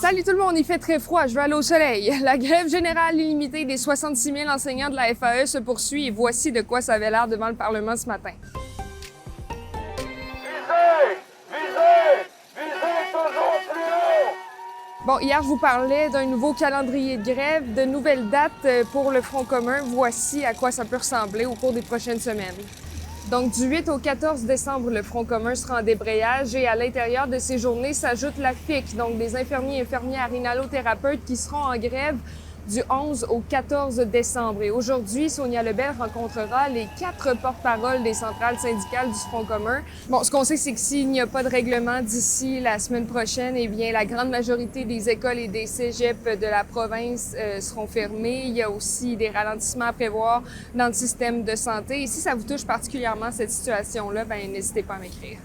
Salut tout le monde, il fait très froid, je vais aller au soleil. La grève générale illimitée des 66 000 enseignants de la FAE se poursuit et voici de quoi ça avait l'air devant le Parlement ce matin. Visez toujours plus haut! Bon, hier, je vous parlais d'un nouveau calendrier de grève, de nouvelles dates pour le Front commun. Voici à quoi ça peut ressembler au cours des prochaines semaines. Donc, du 8 au 14 décembre, le Front commun sera en débrayage et à l'intérieur de ces journées s'ajoute la FIC, donc des infirmiers et infirmières inhalothérapeutes qui seront en grève du 11 au 14 décembre. Et aujourd'hui, Sonia Lebel rencontrera les 4 porte-paroles des centrales syndicales du Front commun. Bon, ce qu'on sait, c'est que s'il n'y a pas de règlement d'ici la semaine prochaine, eh bien, la grande majorité des écoles et des cégeps de la province seront fermées. Il y a aussi des ralentissements à prévoir dans le système de santé. Et si ça vous touche particulièrement cette situation-là, ben n'hésitez pas à m'écrire.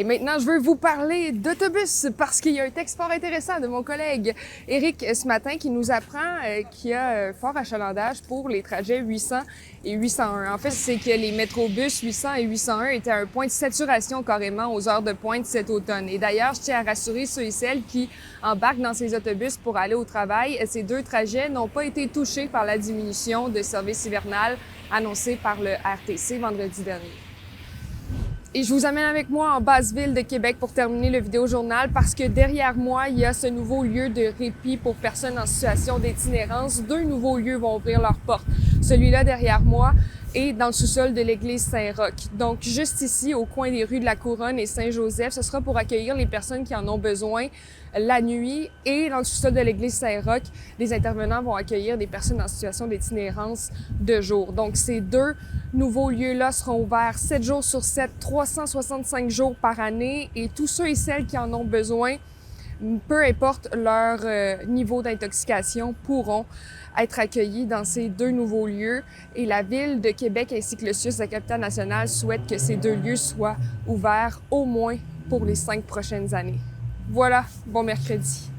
Et maintenant, je veux vous parler d'autobus parce qu'il y a un texte fort intéressant de mon collègue Éric ce matin qui nous apprend qu'il y a fort achalandage pour les trajets 800 et 801. En fait, c'est que les métrobus 800 et 801 étaient à un point de saturation carrément aux heures de pointe cet automne. Et d'ailleurs, je tiens à rassurer ceux et celles qui embarquent dans ces autobus pour aller au travail. Ces 2 trajets n'ont pas été touchés par la diminution de service hivernal annoncée par le RTC vendredi dernier. Et je vous amène avec moi en Basse-Ville de Québec pour terminer le vidéojournal parce que derrière moi, il y a ce nouveau lieu de répit pour personnes en situation d'itinérance. 2 nouveaux lieux vont ouvrir leurs portes. Celui-là derrière moi est dans le sous-sol de l'église Saint-Roch. Donc, juste ici, au coin des rues de la Couronne et Saint-Joseph, ce sera pour accueillir les personnes qui en ont besoin la nuit. Et dans le sous-sol de l'église Saint-Roch, les intervenants vont accueillir des personnes en situation d'itinérance de jour. Donc, ces 2 nouveaux lieux-là seront ouverts 7 jours sur 7, 365 jours par année. Et tous ceux et celles qui en ont besoin, peu importe leur niveau d'intoxication, pourront être accueillis dans ces 2 nouveaux lieux. Et la Ville de Québec ainsi que le CIUS, la capitale nationale, souhaitent que ces 2 lieux soient ouverts au moins pour les 5 prochaines années. Voilà, bon mercredi.